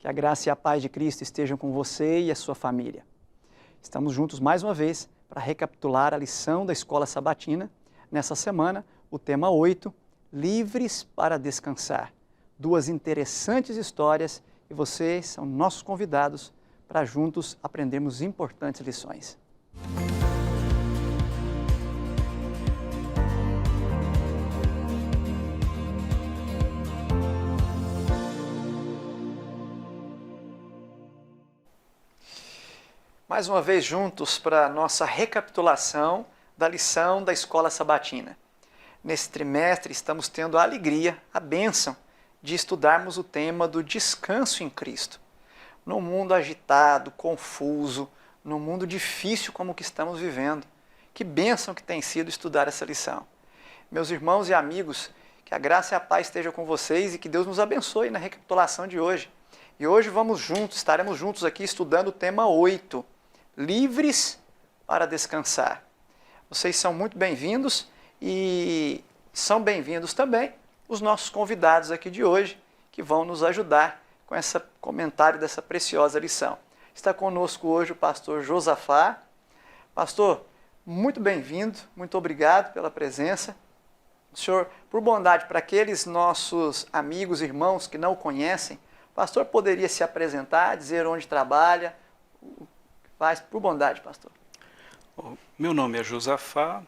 Que a graça e a paz de Cristo estejam com você e a sua família. Estamos juntos mais uma vez para recapitular a lição da Escola Sabatina. Nessa semana, o tema 8, Livres para Descansar. Duas interessantes histórias e vocês são nossos convidados para juntos aprendermos importantes lições. Mais uma vez juntos para a nossa recapitulação da lição da Escola Sabatina. Nesse trimestre estamos tendo a alegria, a bênção de estudarmos o tema do descanso em Cristo. Num mundo agitado, confuso, num mundo difícil como o que estamos vivendo. Que bênção que tem sido estudar essa lição. Meus irmãos e amigos, que a graça e a paz estejam com vocês e que Deus nos abençoe na recapitulação de hoje. E hoje estaremos juntos aqui estudando o tema 8. Livres para descansar. Vocês são muito bem-vindos e são bem-vindos também os nossos convidados aqui de hoje, que vão nos ajudar com esse comentário dessa preciosa lição. Está conosco hoje o pastor Josafá. Pastor, muito bem-vindo, muito obrigado pela presença. O senhor, por bondade, para aqueles nossos amigos, irmãos que não o conhecem, o pastor poderia se apresentar, dizer onde trabalha, faz, por bondade, pastor. Meu nome é Josafá,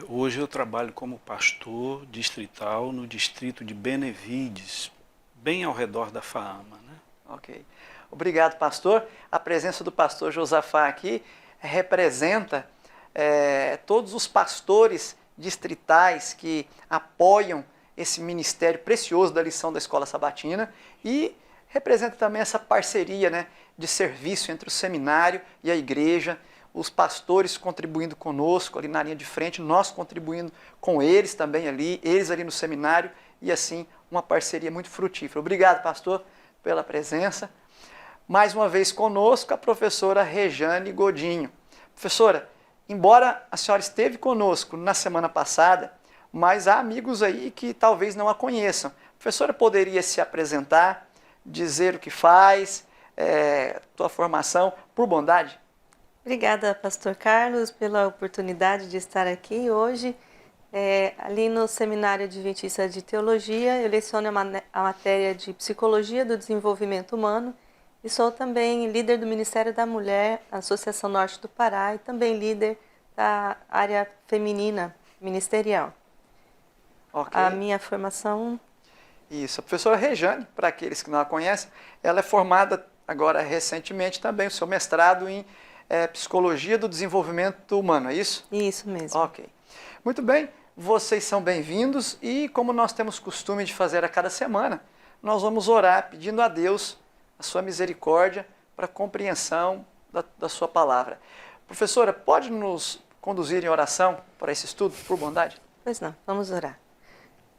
hoje eu trabalho como pastor distrital no distrito de Benevides, bem ao redor da Faama, né? Ok. Obrigado, pastor. A presença do pastor Josafá aqui representa todos os pastores distritais que apoiam esse ministério precioso da lição da Escola Sabatina e representa também essa parceria, né, de serviço entre o seminário e a igreja, os pastores contribuindo conosco ali na linha de frente, nós contribuindo com eles também ali, eles ali no seminário e assim uma parceria muito frutífera. Obrigado, pastor, pela presença. Mais uma vez conosco a professora Rejane Godinho. Professora, embora a senhora esteve conosco na semana passada, mas há amigos aí que talvez não a conheçam. A professora poderia se apresentar, dizer o que faz, tua formação, por bondade? Obrigada, pastor Carlos, pela oportunidade de estar aqui hoje. Ali no Seminário Adventista de Teologia, eu leciono a matéria de Psicologia do Desenvolvimento Humano e sou também líder do Ministério da Mulher, Associação Norte do Pará, e também líder da área feminina ministerial. Okay. A minha formação... Isso, a professora Rejane, para aqueles que não a conhecem, ela é formada agora recentemente também, o seu mestrado em Psicologia do Desenvolvimento Humano, é isso? Isso mesmo. Ok. Muito bem, vocês são bem-vindos e como nós temos costume de fazer a cada semana, nós vamos orar pedindo a Deus a sua misericórdia para a compreensão da sua palavra. Professora, pode nos conduzir em oração para esse estudo, por bondade? Pois não, vamos orar.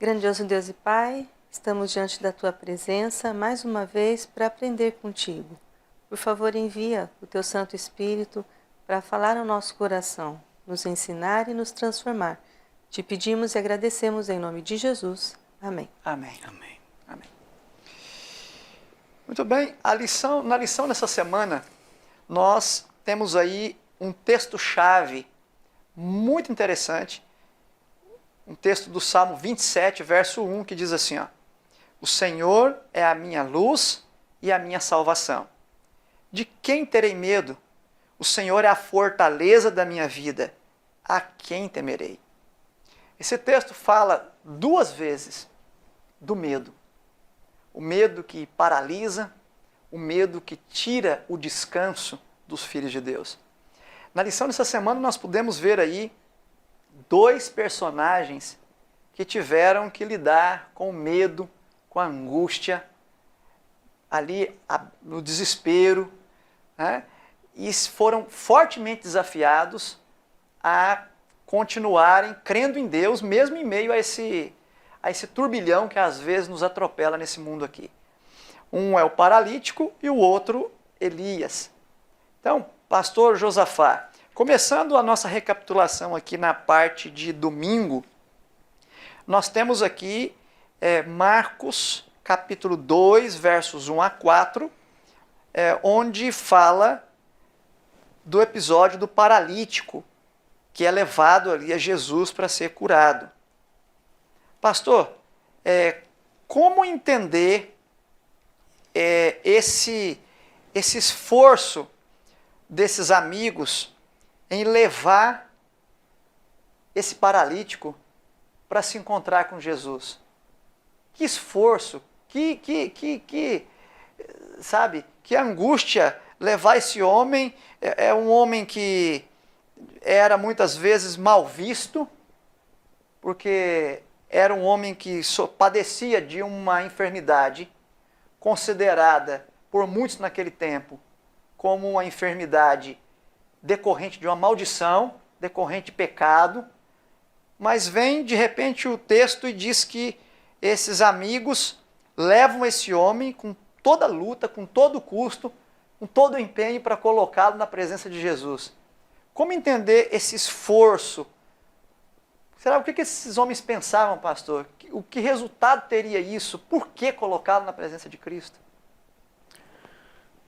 Grandioso Deus e Pai, estamos diante da Tua presença mais uma vez para aprender contigo. Por favor, envia o Teu Santo Espírito para falar ao nosso coração, nos ensinar e nos transformar. Te pedimos e agradecemos em nome de Jesus. Amém. Amém. Amém. Amém. Muito bem, na lição dessa semana, nós temos aí um texto-chave muito interessante, um texto do Salmo 27, verso 1, que diz assim, ó, o Senhor é a minha luz e a minha salvação. De quem terei medo? O Senhor é a fortaleza da minha vida. A quem temerei? Esse texto fala duas vezes do medo. O medo que paralisa, o medo que tira o descanso dos filhos de Deus. Na lição dessa semana nós pudemos ver aí dois personagens que tiveram que lidar com o medo, com a angústia, ali no desespero, né? E foram fortemente desafiados a continuarem crendo em Deus, mesmo em meio a esse turbilhão que às vezes nos atropela nesse mundo aqui. Um é o paralítico e o outro Elias. Então, pastor Josafá, começando a nossa recapitulação aqui na parte de domingo, nós temos aqui Marcos capítulo 2, versos 1 a 4, onde fala do episódio do paralítico, que é levado ali a Jesus para ser curado. Pastor, como entender esse esforço desses amigos em levar esse paralítico para se encontrar com Jesus? Que esforço, sabe, que angústia levar esse homem. É um homem que era muitas vezes mal visto, porque era um homem que padecia de uma enfermidade considerada por muitos naquele tempo como uma enfermidade decorrente de uma maldição, decorrente de pecado. Mas vem de repente o texto e diz que esses amigos levam esse homem com toda a luta, com todo o custo, com todo o empenho para colocá-lo na presença de Jesus. Como entender esse esforço? Será o que esses homens pensavam, pastor? O que resultado teria isso? Por que colocá-lo na presença de Cristo?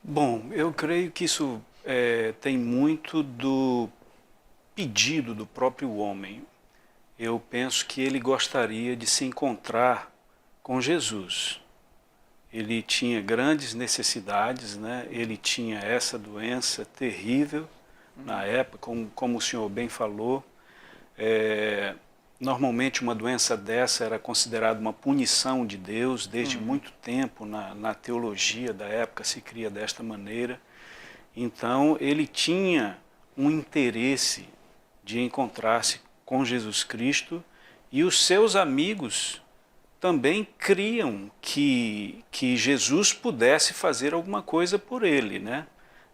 Bom, eu creio que isso tem muito do pedido do próprio homem. Eu penso que ele gostaria de se encontrar com Jesus. Ele tinha grandes necessidades, né? Ele tinha essa doença terrível na época, como o senhor bem falou. Normalmente uma doença dessa era considerada uma punição de Deus, desde muito tempo na teologia da época se cria desta maneira. Então ele tinha um interesse de encontrar-se com Jesus Cristo, e os seus amigos também criam que Jesus pudesse fazer alguma coisa por ele, né?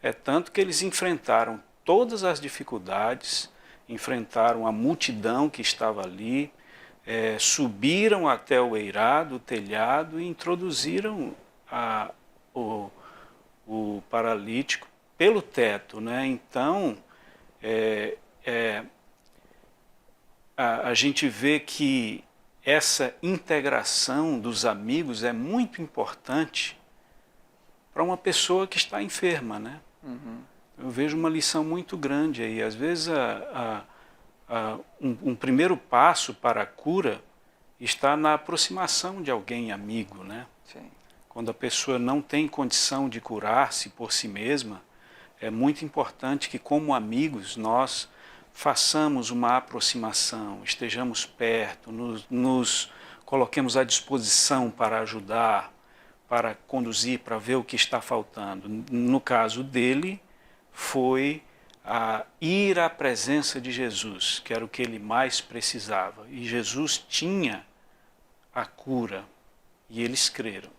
É tanto que eles enfrentaram todas as dificuldades, enfrentaram a multidão que estava ali, subiram até o eirado, o telhado, e introduziram o paralítico pelo teto, né? Então, a gente vê que essa integração dos amigos é muito importante para uma pessoa que está enferma, né? Eu vejo uma lição muito grande aí. Às vezes um primeiro passo para a cura está na aproximação de alguém amigo, né? Sim. Quando a pessoa não tem condição de curar-se por si mesma, é muito importante que, como amigos, nós façamos uma aproximação, estejamos perto, nos coloquemos à disposição para ajudar, para conduzir, para ver o que está faltando. No caso dele, foi ir à presença de Jesus, que era o que ele mais precisava. E Jesus tinha a cura, e eles creram.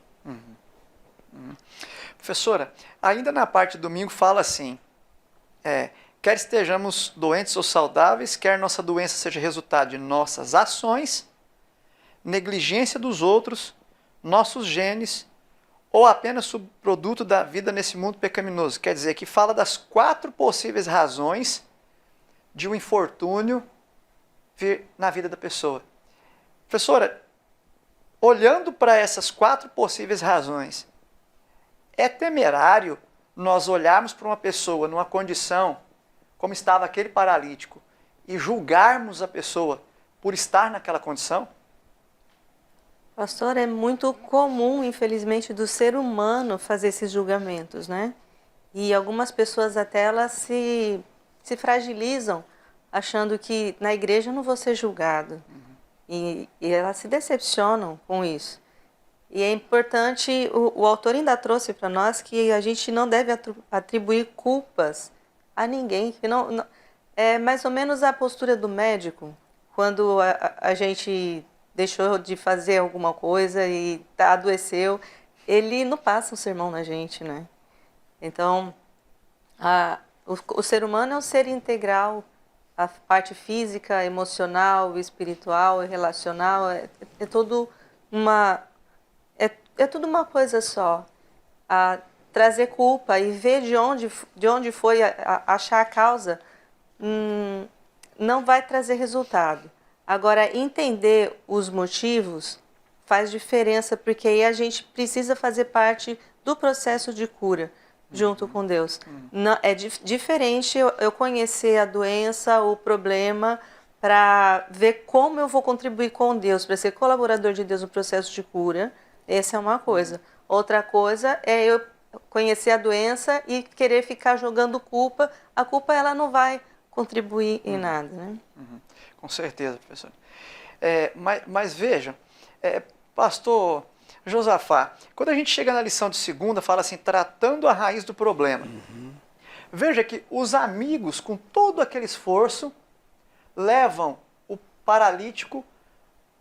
Professora, ainda na parte do domingo fala assim, quer estejamos doentes ou saudáveis, quer nossa doença seja resultado de nossas ações, negligência dos outros, nossos genes, ou apenas subproduto da vida nesse mundo pecaminoso. Quer dizer, que fala das 4 possíveis razões de um infortúnio vir na vida da pessoa. Professora, olhando para essas 4 possíveis razões, é temerário nós olharmos para uma pessoa numa condição como estava aquele paralítico e julgarmos a pessoa por estar naquela condição? Pastor, é muito comum, infelizmente, do ser humano fazer esses julgamentos, né? E algumas pessoas até elas se fragilizam, achando que na igreja eu não vou ser julgado. E elas se decepcionam com isso. E é importante, o autor ainda trouxe para nós que a gente não deve atribuir culpas a ninguém. Que não, é mais ou menos a postura do médico, quando a gente deixou de fazer alguma coisa e adoeceu, ele não passa o sermão na gente, né? Então, o ser humano é um ser integral, a parte física, emocional, espiritual, relacional, é tudo uma coisa só. Trazer culpa e ver de onde foi achar a causa não vai trazer resultado. Agora, entender os motivos faz diferença, porque aí a gente precisa fazer parte do processo de cura junto com Deus. Não, é diferente eu conhecer a doença, o problema, para ver como eu vou contribuir com Deus, para ser colaborador de Deus no processo de cura. Essa é uma coisa. Outra coisa é eu conhecer a doença e querer ficar jogando culpa. A culpa ela não vai contribuir em nada, né? Com certeza, professor. Mas veja, pastor Josafá, quando a gente chega na lição de segunda, fala assim, tratando a raiz do problema. Veja que os amigos, com todo aquele esforço, levam o paralítico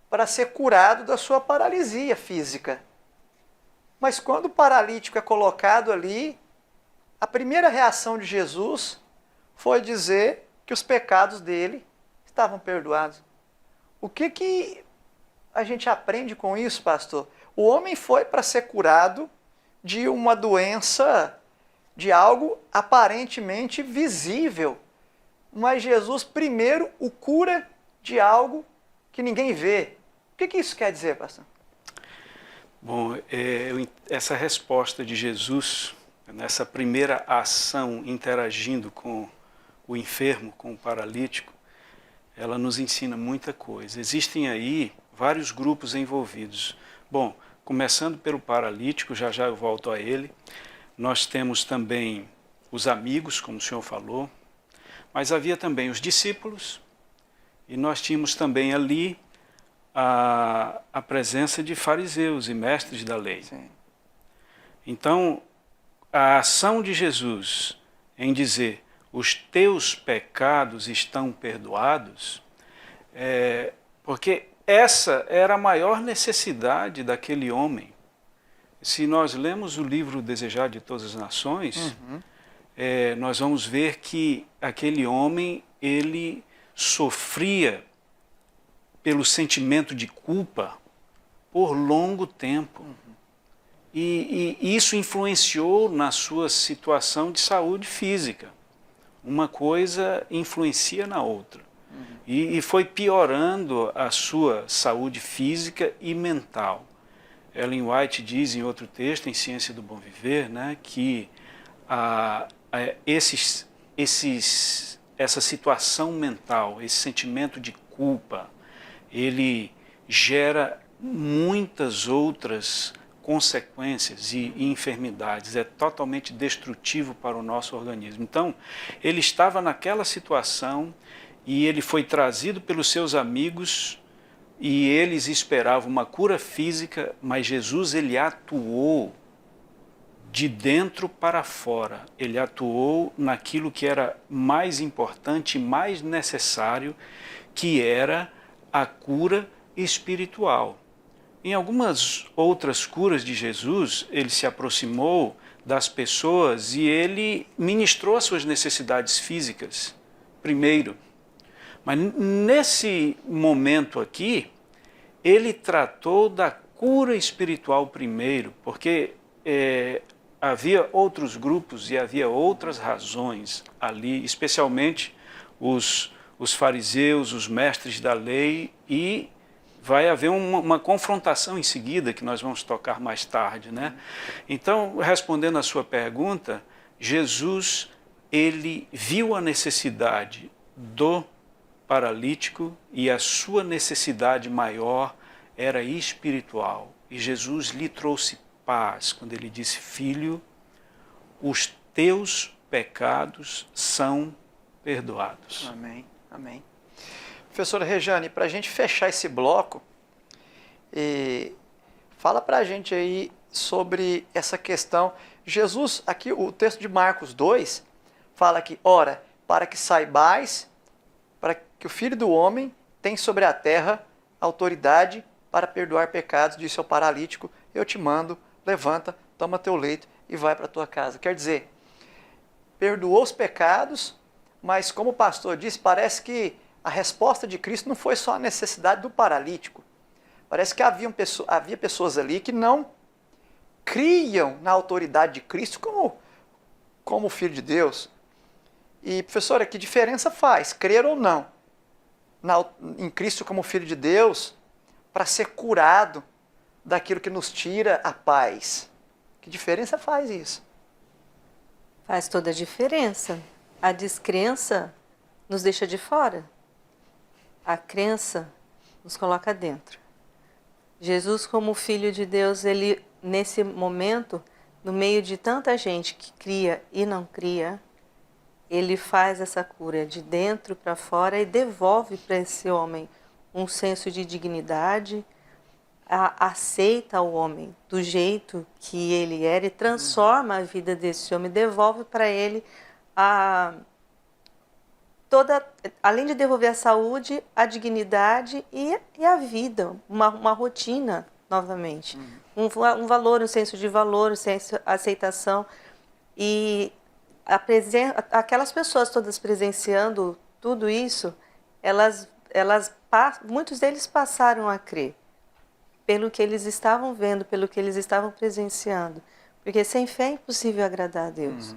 para ser curado da sua paralisia física. Mas quando o paralítico é colocado ali, a primeira reação de Jesus foi dizer que os pecados dele estavam perdoados. O que a gente aprende com isso, pastor? O homem foi para ser curado de uma doença, de algo aparentemente visível. Mas Jesus primeiro o cura de algo que ninguém vê. O que isso quer dizer, pastor? Bom, essa resposta de Jesus, nessa primeira ação interagindo com o enfermo, com o paralítico, ela nos ensina muita coisa. Existem aí vários grupos envolvidos. Bom, começando pelo paralítico, já eu volto a ele. Nós temos também os amigos, como o senhor falou, mas havia também os discípulos, e nós tínhamos também ali a presença de fariseus e mestres da lei. Sim. Então, a ação de Jesus em dizer os teus pecados estão perdoados, porque essa era a maior necessidade daquele homem. Se nós lemos o livro Desejar de Todas as Nações, nós vamos ver que aquele homem, ele sofria pelo sentimento de culpa por longo tempo. E isso influenciou na sua situação de saúde física. Uma coisa influencia na outra. E foi piorando a sua saúde física e mental. Ellen White diz em outro texto, em Ciência do Bom Viver, né, que essa situação mental, esse sentimento de culpa, ele gera muitas outras consequências e enfermidades, é totalmente destrutivo para o nosso organismo. Então, ele estava naquela situação e ele foi trazido pelos seus amigos e eles esperavam uma cura física, mas Jesus ele atuou de dentro para fora. Ele atuou naquilo que era mais importante e mais necessário, que era a cura espiritual. Em algumas outras curas de Jesus, ele se aproximou das pessoas e ele ministrou as suas necessidades físicas primeiro. Mas nesse momento aqui, ele tratou da cura espiritual primeiro, porque havia outros grupos e havia outras razões ali, especialmente os fariseus, os mestres da lei, e vai haver uma confrontação em seguida, que nós vamos tocar mais tarde, né? Então, respondendo à sua pergunta, Jesus, ele viu a necessidade do paralítico e a sua necessidade maior era espiritual. E Jesus lhe trouxe paz quando ele disse: filho, os teus pecados são perdoados. Amém, amém. Professora Rejane, para a gente fechar esse bloco, fala para a gente aí sobre essa questão. Jesus, aqui o texto de Marcos 2, fala que, ora, para que saibais, para que o Filho do Homem tem sobre a terra autoridade para perdoar pecados, disse ao paralítico, eu te mando, levanta, toma teu leito e vai para a tua casa. Quer dizer, perdoou os pecados, mas como o pastor disse, parece que a resposta de Cristo não foi só a necessidade do paralítico. Parece que havia pessoas ali que não criam na autoridade de Cristo como Filho de Deus. E, professora, que diferença faz, crer ou não em Cristo como Filho de Deus, para ser curado daquilo que nos tira a paz. Que diferença faz isso? Faz toda a diferença. A descrença nos deixa de fora. A crença nos coloca dentro. Jesus, como Filho de Deus, ele, nesse momento, no meio de tanta gente que cria e não cria, ele faz essa cura de dentro para fora e devolve para esse homem um senso de dignidade, aceita o homem do jeito que ele era e transforma a vida desse homem, devolve para ele além de devolver a saúde, a dignidade e a vida, uma rotina novamente. Um valor, um senso de valor, um senso de aceitação. E aquelas pessoas todas presenciando tudo isso, muitos deles passaram a crer pelo que eles estavam vendo, pelo que eles estavam presenciando. Porque sem fé é impossível agradar a Deus.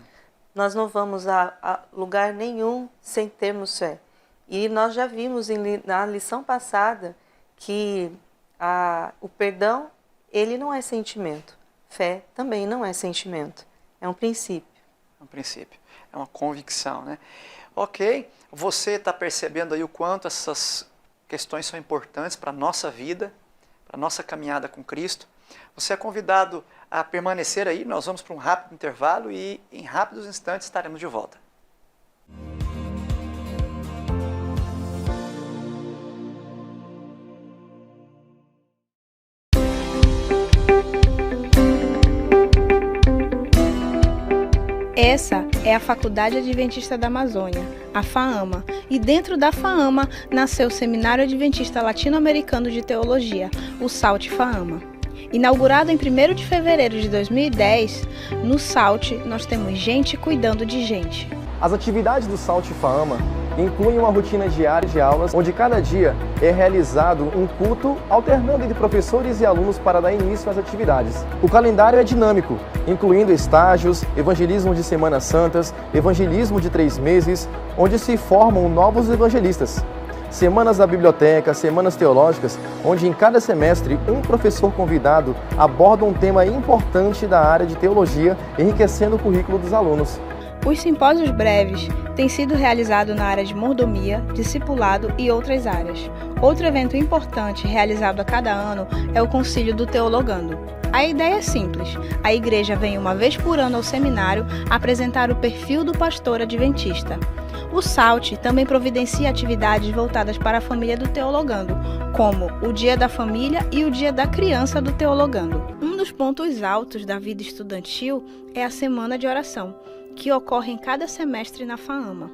Nós não vamos a lugar nenhum sem termos fé. E nós já vimos na lição passada que o perdão, ele não é sentimento. Fé também não é sentimento. É um princípio. É um princípio. É uma convicção, né? Ok, você está percebendo aí o quanto essas questões são importantes para a nossa vida, para a nossa caminhada com Cristo. Você é convidado a permanecer aí, nós vamos para um rápido intervalo e em rápidos instantes estaremos de volta. Essa é a Faculdade Adventista da Amazônia, a FAAMA, e dentro da FAAMA nasceu o Seminário Adventista Latino-Americano de Teologia, o SALT FAAMA. Inaugurado em 1º de fevereiro de 2010, no SALT nós temos gente cuidando de gente. As atividades do SALT FAAMA incluem uma rotina diária de aulas, onde cada dia é realizado um culto, alternando entre professores e alunos para dar início às atividades. O calendário é dinâmico, incluindo estágios, evangelismo de Semanas Santas, evangelismo de 3 meses, onde se formam novos evangelistas. Semanas da biblioteca, semanas teológicas, onde em cada semestre um professor convidado aborda um tema importante da área de teologia, enriquecendo o currículo dos alunos. Os simpósios breves têm sido realizados na área de mordomia, discipulado e outras áreas. Outro evento importante realizado a cada ano é o Concílio do Teologando. A ideia é simples. A igreja vem uma vez por ano ao seminário apresentar o perfil do pastor adventista. O SALT também providencia atividades voltadas para a família do Teologando, como o Dia da Família e o Dia da Criança do Teologando. Um dos pontos altos da vida estudantil é a Semana de Oração, que ocorre em cada semestre na FAAMA.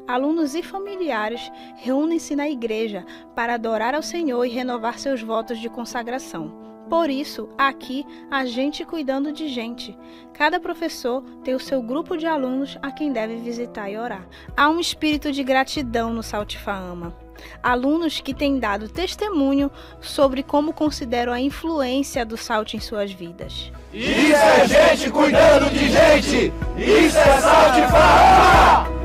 Alunos e familiares reúnem-se na igreja para adorar ao Senhor e renovar seus votos de consagração. Por isso, aqui, a gente cuidando de gente. Cada professor tem o seu grupo de alunos a quem deve visitar e orar. Há um espírito de gratidão no SALT FAAMA. Alunos que têm dado testemunho sobre como consideram a influência do SALT em suas vidas. Isso é gente cuidando de gente! Isso é SALT FAAMA!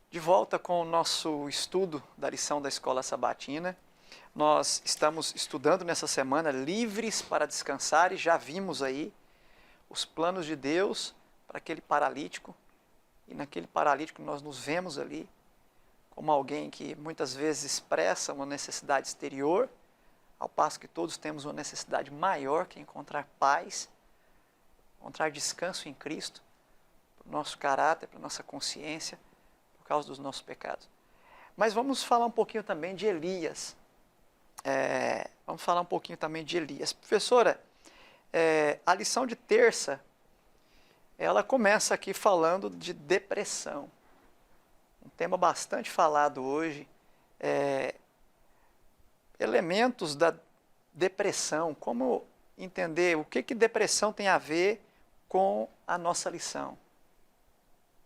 De volta com o nosso estudo da lição da Escola Sabatina. Nós estamos estudando nessa semana livres para descansar e já vimos aí os planos de Deus para aquele paralítico. E naquele paralítico nós nos vemos ali como alguém que muitas vezes expressa uma necessidade exterior, ao passo que todos temos uma necessidade maior que é encontrar paz, encontrar descanso em Cristo, para o nosso caráter, para a nossa consciência, por causa dos nossos pecados. Mas vamos falar um pouquinho também de Elias. Professora, a lição de terça, ela começa aqui falando de depressão. Um tema bastante falado hoje. Elementos da depressão, como entender o que depressão tem a ver com a nossa lição.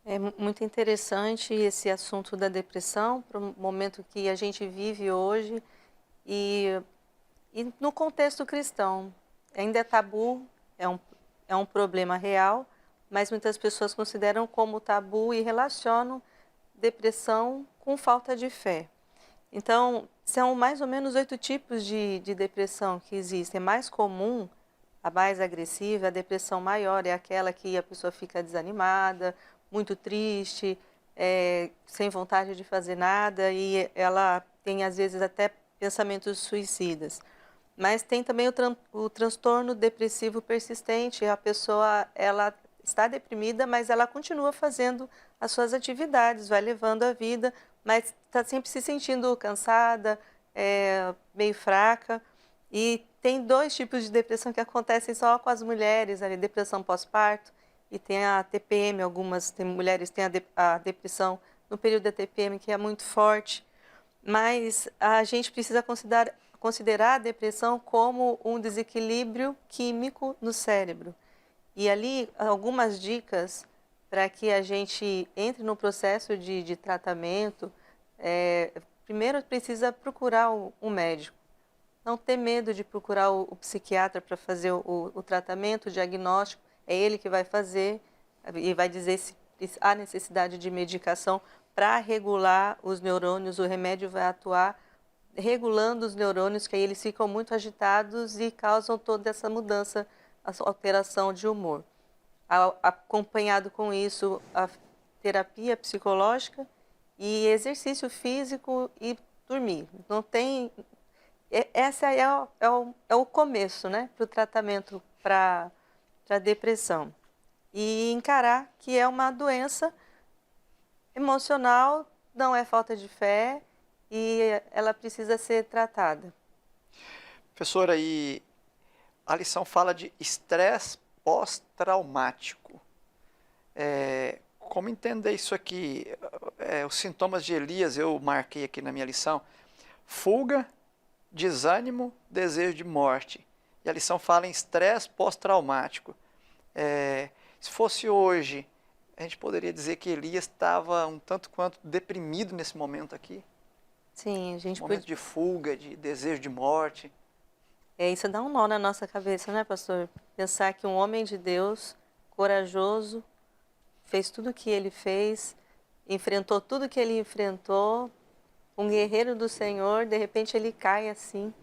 É muito interessante esse assunto da depressão, para o momento que a gente vive hoje e no contexto cristão. Ainda é tabu, é é um problema real, mas muitas pessoas consideram como tabu e relacionam depressão com falta de fé. Então, são mais ou menos 8 tipos de depressão que existem. É mais comum, a mais agressiva, a depressão maior, é aquela que a pessoa fica desanimada, muito triste, sem vontade de fazer nada, e ela tem às vezes até pensamentos suicidas. Mas tem também o transtorno depressivo persistente. A pessoa ela está deprimida, mas ela continua fazendo as suas atividades, vai levando a vida, mas está sempre se sentindo cansada, meio fraca. E tem 2 tipos de depressão que acontecem só com as mulheres, a depressão pós-parto e tem a TPM. Tem mulheres que têm a depressão no período da TPM, que é muito forte. Mas a gente precisa considerar a depressão como um desequilíbrio químico no cérebro. E ali, algumas dicas para que a gente entre no processo de tratamento. Primeiro, precisa procurar um médico. Não ter medo de procurar o psiquiatra para fazer o tratamento, o diagnóstico. É ele que vai fazer e vai dizer se há necessidade de medicação para regular os neurônios. O remédio vai atuar regulando os neurônios, que aí eles ficam muito agitados e causam toda essa mudança, essa alteração de humor. Acompanhado com isso, a terapia psicológica e exercício físico e dormir. Não tem... Essa é o começo, né, para o tratamento para a depressão. E encarar que é uma doença emocional, não é falta de fé, e ela precisa ser tratada. Professora, e a lição fala de estresse pós-traumático. Como entender isso aqui? Os sintomas de Elias eu marquei aqui na minha lição. Fuga, desânimo, desejo de morte. E a lição fala em estresse pós-traumático. Se fosse hoje, a gente poderia dizer que Elias estava um tanto quanto deprimido nesse momento aqui? Sim, a gente momento de fuga, de desejo de morte. Isso dá um nó na nossa cabeça, né, pastor? Pensar que um homem de Deus, corajoso, fez tudo o que ele fez, enfrentou tudo que ele enfrentou, um guerreiro do Senhor, de repente ele cai assim.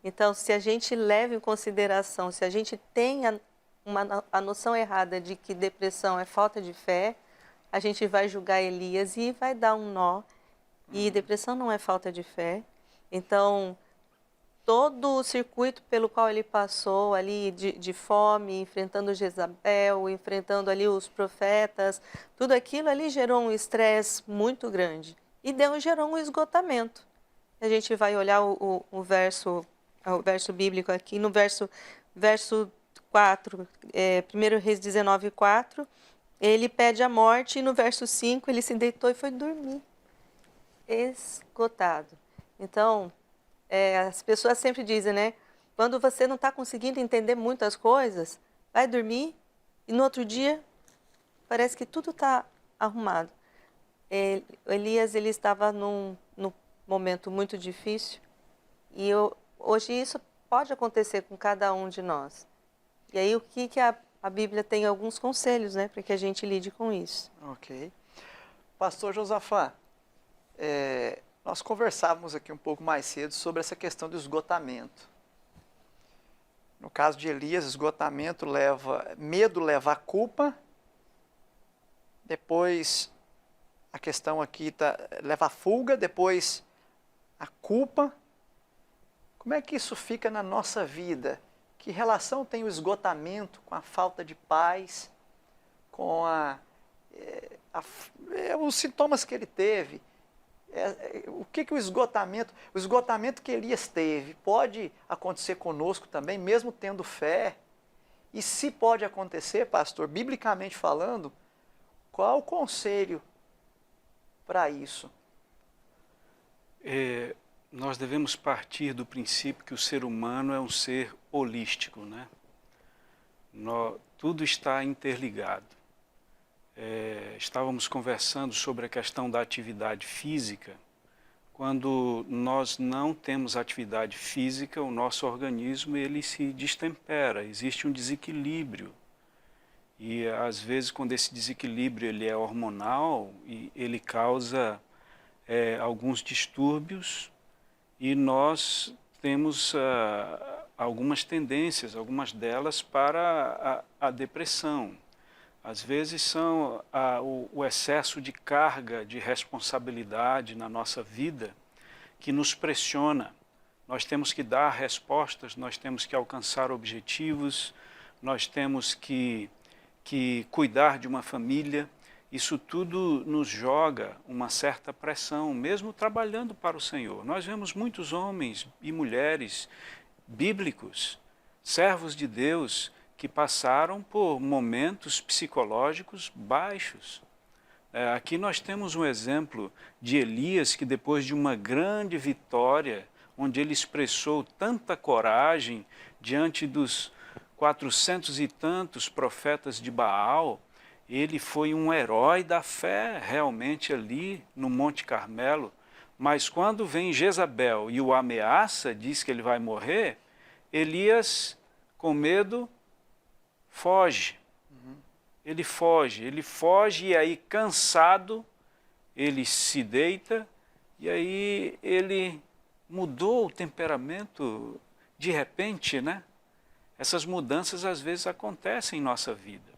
Então, se a gente leva em consideração, se a gente tem a noção errada de que depressão é falta de fé, a gente vai julgar Elias e vai dar um nó. E depressão não é falta de fé. Então, todo o circuito pelo qual ele passou ali de fome, enfrentando Jezabel, enfrentando ali os profetas, tudo aquilo ali gerou um estresse muito grande. E gerou um esgotamento. A gente vai olhar o verso bíblico aqui, no verso 4, 1 Reis 19, 4, ele pede a morte, e no verso 5 ele se deitou e foi dormir. Esgotado. Então, as pessoas sempre dizem, né? Quando você não está conseguindo entender muitas coisas, vai dormir e no outro dia parece que tudo está arrumado. Elias, ele estava num momento muito difícil e hoje isso pode acontecer com cada um de nós. E aí o que a Bíblia tem alguns conselhos, né, para que a gente lide com isso. Ok. Pastor Josafá, nós conversávamos aqui um pouco mais cedo sobre essa questão do esgotamento. No caso de Elias, esgotamento medo leva à culpa, depois a questão aqui leva à fuga, depois a culpa. Como é que isso fica na nossa vida? Que relação tem o esgotamento com a falta de paz, com os sintomas que ele teve? O que o esgotamento que Elias teve, pode acontecer conosco também, mesmo tendo fé? E se pode acontecer, pastor, biblicamente falando, qual é o conselho para isso? Nós devemos partir do princípio que o ser humano é um ser holístico, né? Tudo está interligado. Estávamos conversando sobre a questão da atividade física. Quando nós não temos atividade física, o nosso organismo ele se destempera, existe um desequilíbrio E às vezes quando esse desequilíbrio ele é hormonal, e ele causa alguns distúrbios, e nós temos algumas tendências, algumas delas para a depressão. Às vezes são o excesso de carga, de responsabilidade na nossa vida que nos pressiona. Nós temos que dar respostas, nós temos que alcançar objetivos, nós temos que cuidar de uma família. Isso tudo nos joga uma certa pressão, mesmo trabalhando para o Senhor. Nós vemos muitos homens e mulheres bíblicos, servos de Deus, que passaram por momentos psicológicos baixos. Aqui nós temos um exemplo de Elias, que depois de uma grande vitória, onde ele expressou tanta coragem diante dos 400 e tantos profetas de Baal, ele foi um herói da fé realmente ali no Monte Carmelo. Mas quando vem Jezabel e o ameaça, diz que ele vai morrer, Elias, com medo, foge. Ele foge e aí cansado, ele se deita e aí ele mudou o temperamento de repente, né? Essas mudanças às vezes acontecem em nossa vida.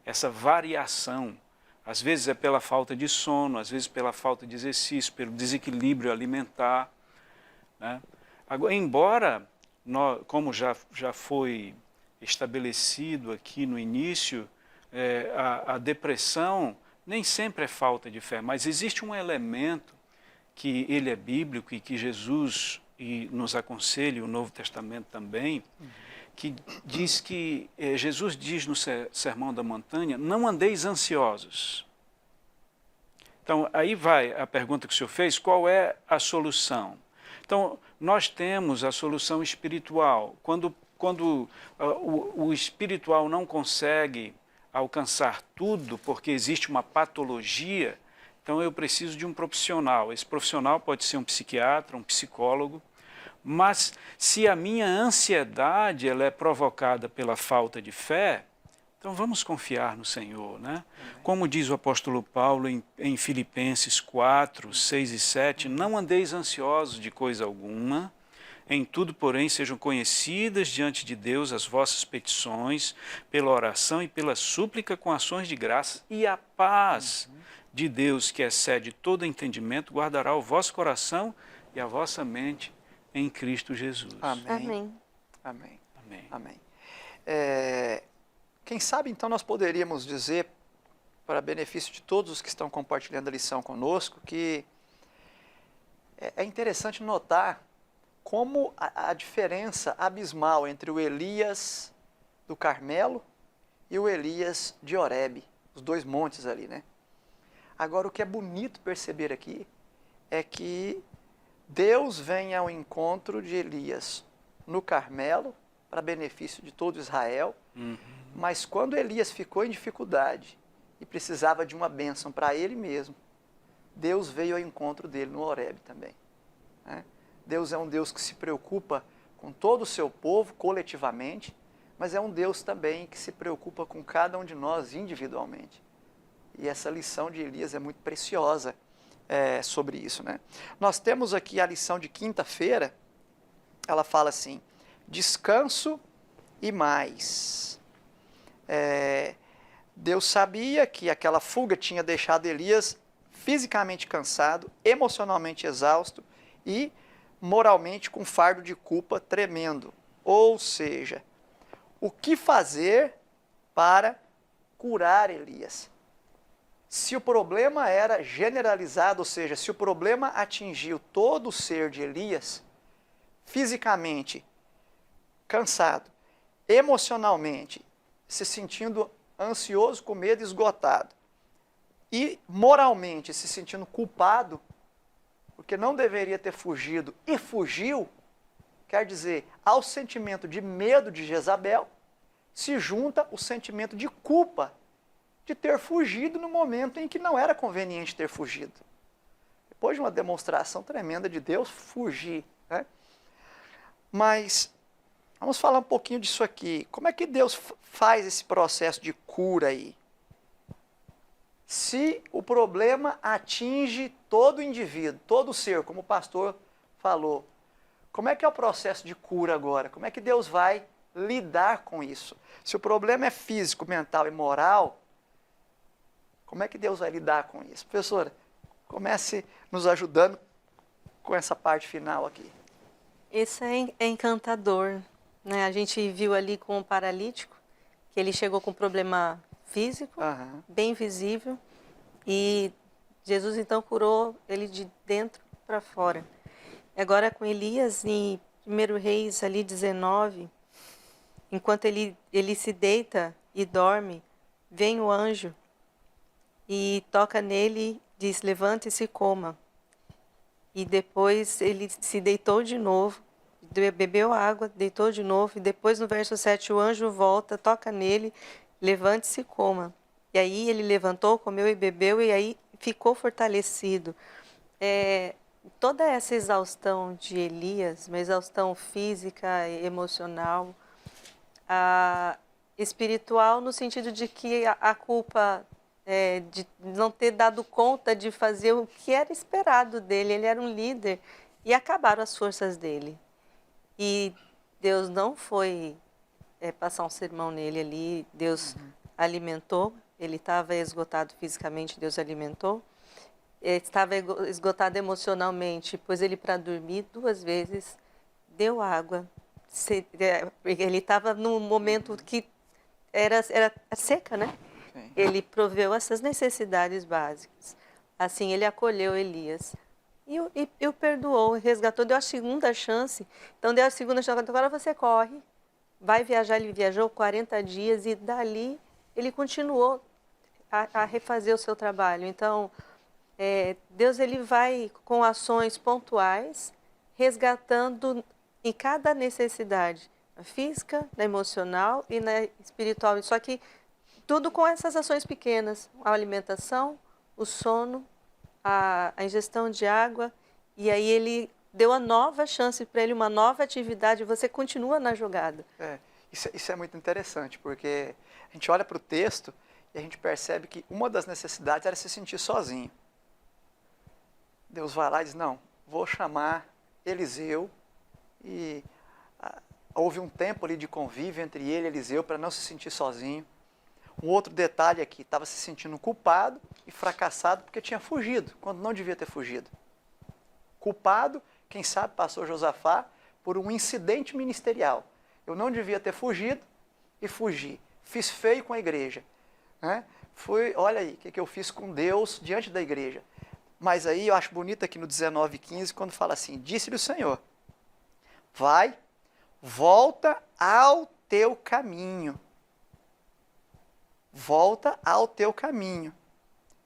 Essa variação, às vezes é pela falta de sono, às vezes pela falta de exercício, pelo desequilíbrio alimentar, né? Agora, embora, como já foi estabelecido aqui no início, a depressão nem sempre é falta de fé, mas existe um elemento que ele é bíblico e que Jesus nos aconselha, o Novo Testamento também, que diz que Jesus diz no Sermão da Montanha: não andeis ansiosos. Então, aí vai a pergunta que o senhor fez: qual é a solução? Então, nós temos a solução espiritual. Quando o espiritual não consegue alcançar tudo, porque existe uma patologia, então eu preciso de um profissional. Esse profissional pode ser um psiquiatra, um psicólogo. Mas se a minha ansiedade ela é provocada pela falta de fé, então vamos confiar no Senhor, né? Como diz o apóstolo Paulo em Filipenses 4, 6 e 7, não andeis ansiosos de coisa alguma, em tudo, porém, sejam conhecidas diante de Deus as vossas petições, pela oração e pela súplica com ações de graça, e a paz de Deus, que excede todo entendimento, guardará o vosso coração e a vossa mente em Cristo Jesus. Amém. Amém. Amém. Amém. Amém. Quem sabe, então, nós poderíamos dizer, para benefício de todos os que estão compartilhando a lição conosco, que é interessante notar como a diferença abismal entre o Elias do Carmelo e o Elias de Horebe, os dois montes ali, né? Agora, o que é bonito perceber aqui é que Deus vem ao encontro de Elias no Carmelo, para benefício de todo Israel, mas quando Elias ficou em dificuldade e precisava de uma bênção para ele mesmo, Deus veio ao encontro dele no Horebe também, né? Deus é um Deus que se preocupa com todo o seu povo coletivamente, mas é um Deus também que se preocupa com cada um de nós individualmente. E essa lição de Elias é muito preciosa sobre isso, né? Nós temos aqui a lição de quinta-feira, ela fala assim: descanso e mais. Deus sabia que aquela fuga tinha deixado Elias fisicamente cansado, emocionalmente exausto e moralmente com fardo de culpa tremendo. Ou seja, o que fazer para curar Elias? Se o problema era generalizado, ou seja, se o problema atingiu todo o ser de Elias, fisicamente cansado, emocionalmente se sentindo ansioso, com medo, esgotado, e moralmente se sentindo culpado, porque não deveria ter fugido e fugiu, quer dizer, ao sentimento de medo de Jezabel, se junta o sentimento de culpa de ter fugido no momento em que não era conveniente ter fugido. Depois de uma demonstração tremenda de Deus, fugir, né? Mas vamos falar um pouquinho disso aqui. Como é que Deus faz esse processo de cura aí? Se o problema atinge todo o indivíduo, todo o ser, como o pastor falou, como é que é o processo de cura agora? Como é que Deus vai lidar com isso? Se o problema é físico, mental e moral, como é que Deus vai lidar com isso? Professora, comece nos ajudando com essa parte final aqui. Isso é encantador, né? A gente viu ali com o paralítico, que ele chegou com um problema físico, bem visível, e Jesus então curou ele de dentro para fora. Agora com Elias, em 1 Reis ali 19, enquanto ele se deita e dorme, vem o anjo e toca nele, diz, levante-se e coma. E depois ele se deitou de novo, bebeu água, deitou de novo, e depois no verso 7 o anjo volta, toca nele, levante-se e coma. E aí ele levantou, comeu e bebeu, e aí ficou fortalecido. Toda essa exaustão de Elias, uma exaustão física, emocional, espiritual, no sentido de que a culpa de não ter dado conta de fazer o que era esperado dele, ele era um líder, e acabaram as forças dele. E Deus não foi passar um sermão nele ali, Deus alimentou, ele estava esgotado fisicamente, Deus alimentou, estava esgotado emocionalmente, pôs ele para dormir 2 vezes, deu água, ele estava num momento que era seca, né? Sim. Ele proveu essas necessidades básicas. Assim, ele acolheu Elias e o perdoou, resgatou, deu a segunda chance. Então, deu a segunda chance, agora você corre, vai viajar. Ele viajou 40 dias e dali ele continuou a refazer o seu trabalho. Então, Deus ele vai com ações pontuais, resgatando em cada necessidade, na física, na emocional e na espiritual. Só que tudo com essas ações pequenas, a alimentação, o sono, a ingestão de água, e aí ele deu a nova chance para ele, uma nova atividade, você continua na jogada. Isso é muito interessante, porque a gente olha para o texto e a gente percebe que uma das necessidades era se sentir sozinho. Deus vai lá e diz, não, vou chamar Eliseu, e houve um tempo ali de convívio entre ele e Eliseu para não se sentir sozinho. Um outro detalhe aqui, estava se sentindo culpado e fracassado porque tinha fugido, quando não devia ter fugido. Culpado, quem sabe pastor Josafá, por um incidente ministerial. Eu não devia ter fugido e fugi. Fiz feio com a igreja. Né? Olha aí, o que eu fiz com Deus diante da igreja. Mas aí eu acho bonito aqui no 19:15, quando fala assim, disse-lhe o Senhor, vai, volta ao teu caminho. Volta ao teu caminho,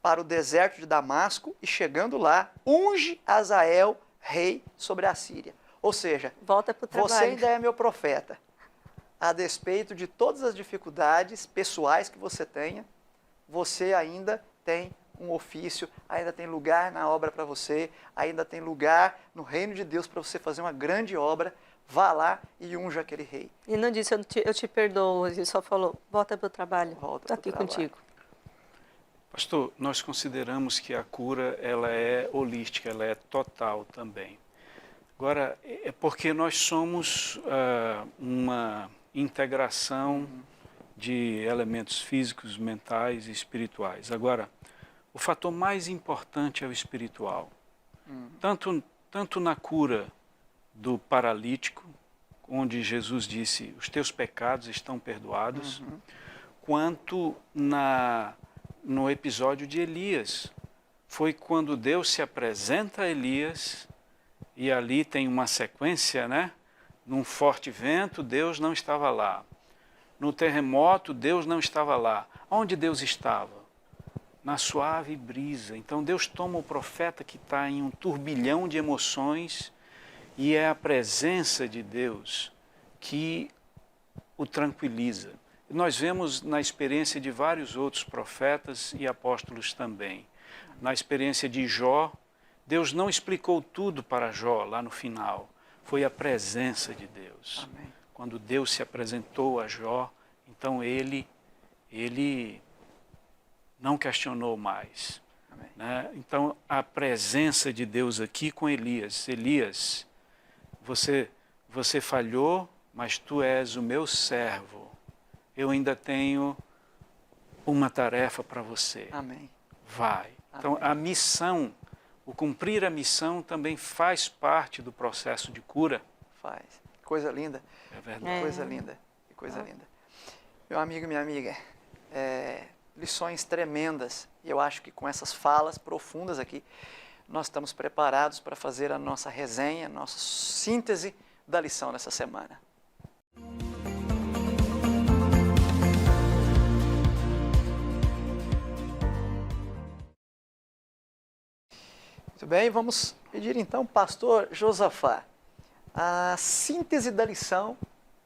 para o deserto de Damasco, e chegando lá, unge Azael, rei sobre a Síria. Ou seja, volta pro trabalho. Você ainda é meu profeta. A despeito de todas as dificuldades pessoais que você tenha, você ainda tem um ofício, ainda tem lugar na obra para você, ainda tem lugar no reino de Deus para você fazer uma grande obra. Vá lá e unja aquele rei. E não disse, eu te perdoo, ele só falou, volta para o trabalho, estou aqui contigo. Pastor, nós consideramos que a cura ela é holística, ela é total também. Agora, é porque nós somos uma integração de elementos físicos, mentais e espirituais. Agora, o fator mais importante é o espiritual. Tanto na cura do paralítico, onde Jesus disse, os teus pecados estão perdoados, quanto no episódio de Elias. Foi quando Deus se apresenta a Elias, e ali tem uma sequência, né? Num forte vento, Deus não estava lá. No terremoto, Deus não estava lá. Onde Deus estava? Na suave brisa. Então Deus toma o profeta que está em um turbilhão de emoções, e é a presença de Deus que o tranquiliza. Nós vemos na experiência de vários outros profetas e apóstolos também. Na experiência de Jó, Deus não explicou tudo para Jó lá no final. Foi a presença de Deus. Amém. Quando Deus se apresentou a Jó, então ele ele não questionou mais. Amém. Né? Então, a presença de Deus aqui com Elias. Elias, você falhou, mas tu és o meu servo. Eu ainda tenho uma tarefa para você. Amém. Vai. Então, a missão, o cumprir a missão também faz parte do processo de cura. Faz. Coisa linda. É verdade. Coisa linda. Que coisa linda. Meu amigo e minha amiga, lições tremendas. E eu acho que com essas falas profundas aqui, nós estamos preparados para fazer a nossa resenha, nossa síntese da lição nessa semana. Muito bem, vamos pedir então, pastor Josafá, a síntese da lição,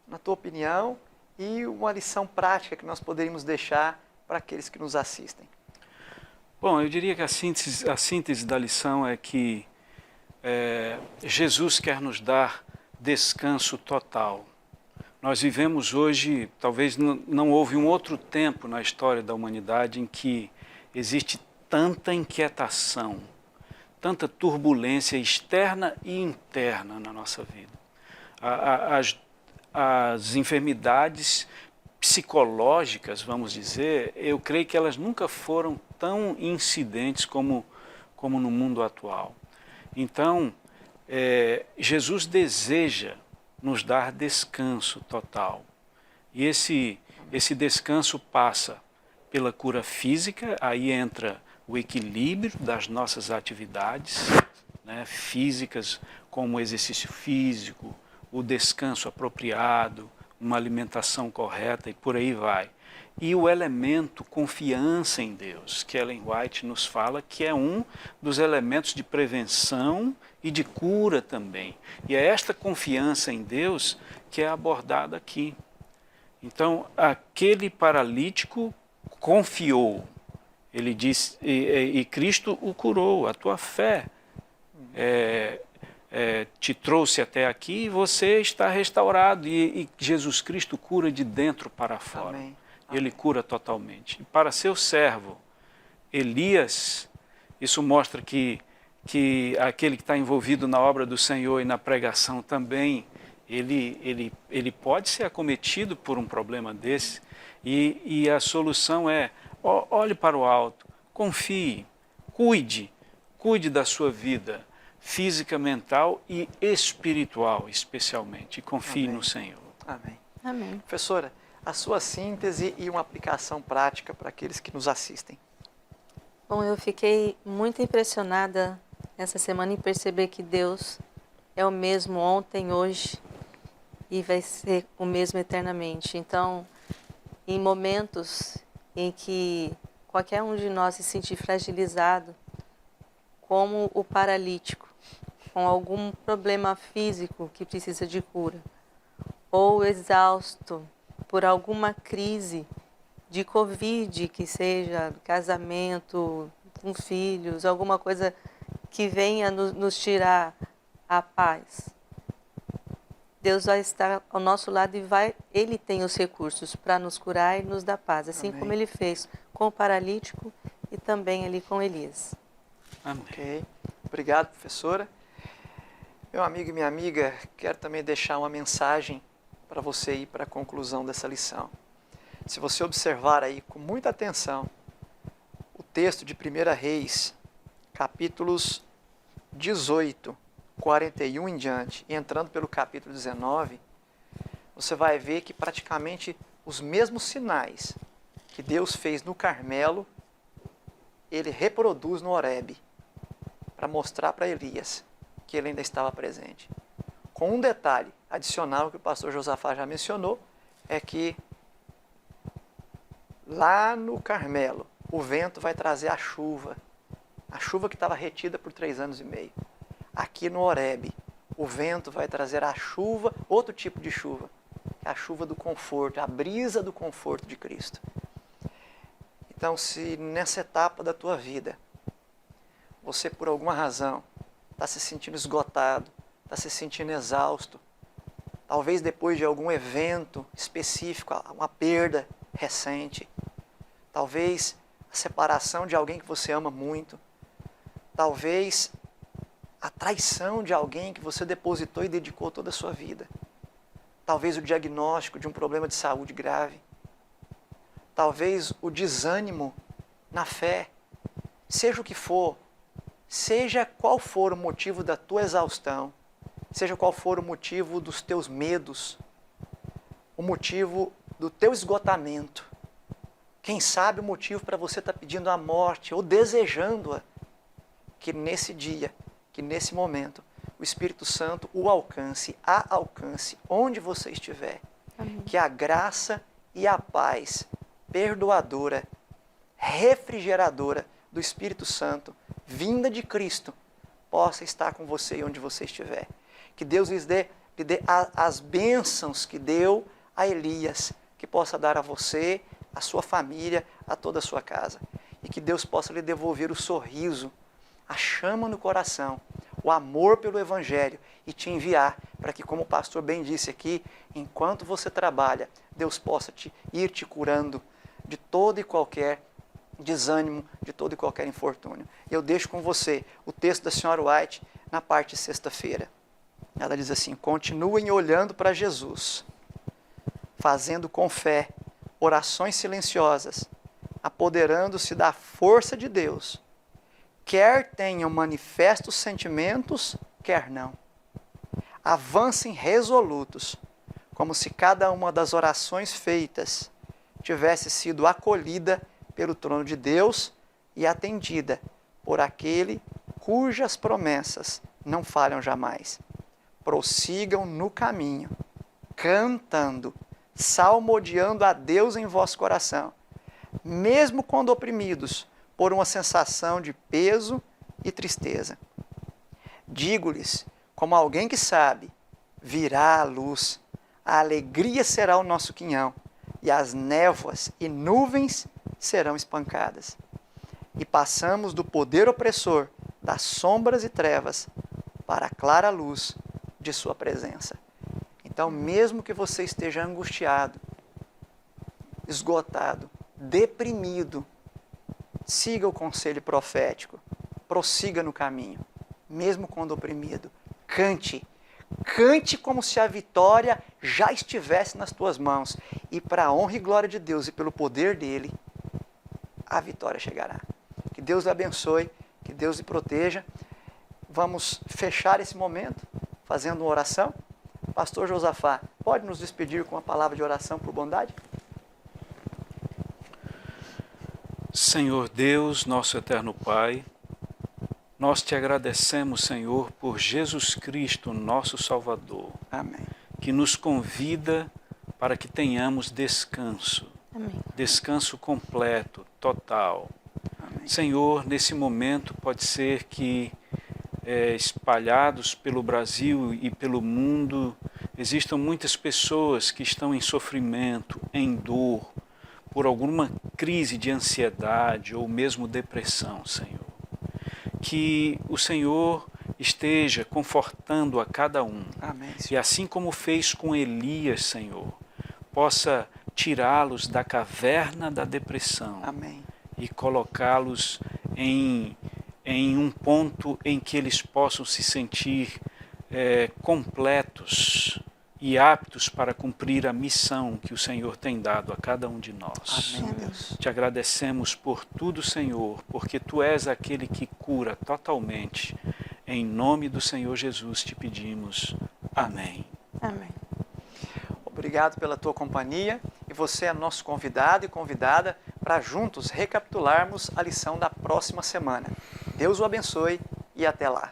na tua opinião, e uma lição prática que nós poderíamos deixar para aqueles que nos assistem. Bom, eu diria que a síntese da lição é que Jesus quer nos dar descanso total. Nós vivemos hoje, talvez não houve um outro tempo na história da humanidade em que existe tanta inquietação, tanta turbulência externa e interna na nossa vida. As enfermidades psicológicas, vamos dizer, eu creio que elas nunca foram tão incidentes como no mundo atual. Então, Jesus deseja nos dar descanso total. E esse descanso passa pela cura física, aí entra o equilíbrio das nossas atividades, né, físicas, como o exercício físico, o descanso apropriado, uma alimentação correta e por aí vai. E o elemento confiança em Deus, que Ellen White nos fala que é um dos elementos de prevenção e de cura também. E é esta confiança em Deus que é abordada aqui. Então, aquele paralítico confiou. Ele diz, e Cristo o curou, a tua fé te trouxe até aqui e você está restaurado. E Jesus Cristo cura de dentro para fora. Amém. Ele cura totalmente. E para seu servo, Elias, isso mostra que aquele que está envolvido na obra do Senhor e na pregação também, ele pode ser acometido por um problema desse. E a solução é, olhe para o alto, confie, cuide da sua vida física, mental e espiritual, especialmente. E confie no Senhor. Amém. Amém. Professora, a sua síntese e uma aplicação prática para aqueles que nos assistem. Bom, eu fiquei muito impressionada essa semana em perceber que Deus é o mesmo ontem, hoje e vai ser o mesmo eternamente. Então, em momentos em que qualquer um de nós se sentir fragilizado, como o paralítico, com algum problema físico que precisa de cura, ou exausto por alguma crise de Covid, que seja casamento, com filhos, alguma coisa que venha nos tirar a paz. Deus vai estar ao nosso lado e Ele tem os recursos para nos curar e nos dar paz, assim Amém. como Ele fez com o paralítico e também ali com Elias. Amém. Ok. Obrigado, professora. Meu amigo e minha amiga, quero também deixar uma mensagem para você ir para a conclusão dessa lição. Se você observar aí com muita atenção o texto de 1 Reis, capítulos 18, 41 em diante, e entrando pelo capítulo 19, você vai ver que praticamente os mesmos sinais que Deus fez no Carmelo, Ele reproduz no Horebe, para mostrar para Elias que ele ainda estava presente. Com um detalhe adicional que o pastor Josafá já mencionou, é que lá no Carmelo, o vento vai trazer a chuva que estava retida por 3 anos e meio. Aqui no Horebe, o vento vai trazer a chuva, outro tipo de chuva, a chuva do conforto, a brisa do conforto de Cristo. Então, se nessa etapa da tua vida, você por alguma razão está se sentindo esgotado, está se sentindo exausto, talvez depois de algum evento específico, uma perda recente, talvez a separação de alguém que você ama muito, talvez a traição de alguém que você depositou e dedicou toda a sua vida, talvez o diagnóstico de um problema de saúde grave, talvez o desânimo na fé, seja o que for, seja qual for o motivo da tua exaustão, seja qual for o motivo dos teus medos, o motivo do teu esgotamento, quem sabe o motivo para você estar pedindo a morte ou desejando-a, que nesse dia, que nesse momento, o Espírito Santo o alcance, a alcance, onde você estiver. Amém. Que a graça e a paz perdoadora, refrigeradora do Espírito Santo, vinda de Cristo, possa estar com você onde você estiver. Que Deus lhe dê as bênçãos que deu a Elias, que possa dar a você, a sua família, a toda a sua casa. E que Deus possa lhe devolver o sorriso, a chama no coração, o amor pelo Evangelho e te enviar para que, como o pastor bem disse aqui, enquanto você trabalha, Deus possa ir te curando de todo e qualquer desânimo, de todo e qualquer infortúnio. Eu deixo com você o texto da senhora White na parte de sexta-feira. Ela diz assim: continuem olhando para Jesus, fazendo com fé orações silenciosas, apoderando-se da força de Deus, quer tenham manifestos sentimentos, quer não. Avancem resolutos, como se cada uma das orações feitas tivesse sido acolhida pelo trono de Deus e atendida por aquele cujas promessas não falham jamais. Prossigam no caminho, cantando, salmodiando a Deus em vosso coração, mesmo quando oprimidos por uma sensação de peso e tristeza. Digo-lhes, como alguém que sabe, virá a luz, a alegria será o nosso quinhão, e as névoas e nuvens serão espancadas. E passamos do poder opressor, das sombras e trevas, para a clara luz de sua presença. Então, mesmo que você esteja angustiado, esgotado, deprimido, siga o conselho profético, prossiga no caminho, mesmo quando oprimido. Cante, cante como se a vitória já estivesse nas tuas mãos. E para a honra e glória de Deus e pelo poder dele, a vitória chegará. Que Deus lhe abençoe, que Deus lhe proteja. Vamos fechar esse momento fazendo uma oração. Pastor Josafá, pode nos despedir com uma palavra de oração por bondade? Senhor Deus, nosso eterno Pai, nós te agradecemos, Senhor, por Jesus Cristo, nosso Salvador. Amém. Que nos convida para que tenhamos descanso. Amém. Descanso completo, total. Amém. Senhor, nesse momento pode ser que espalhados pelo Brasil e pelo mundo, existam muitas pessoas que estão em sofrimento, em dor, por alguma crise de ansiedade ou mesmo depressão, Senhor. Que o Senhor esteja confortando a cada um. Amém, E assim como fez com Elias, Senhor, possa tirá-los da caverna da depressão. Amém. E colocá-los em um ponto em que eles possam se sentir completos e aptos para cumprir a missão que o Senhor tem dado a cada um de nós. Amém, Deus. Te agradecemos por tudo, Senhor, porque Tu és aquele que cura totalmente. Em nome do Senhor Jesus te pedimos. Amém. Amém. Obrigado pela tua companhia e você é nosso convidado e convidada para juntos recapitularmos a lição da próxima semana. Deus o abençoe e até lá.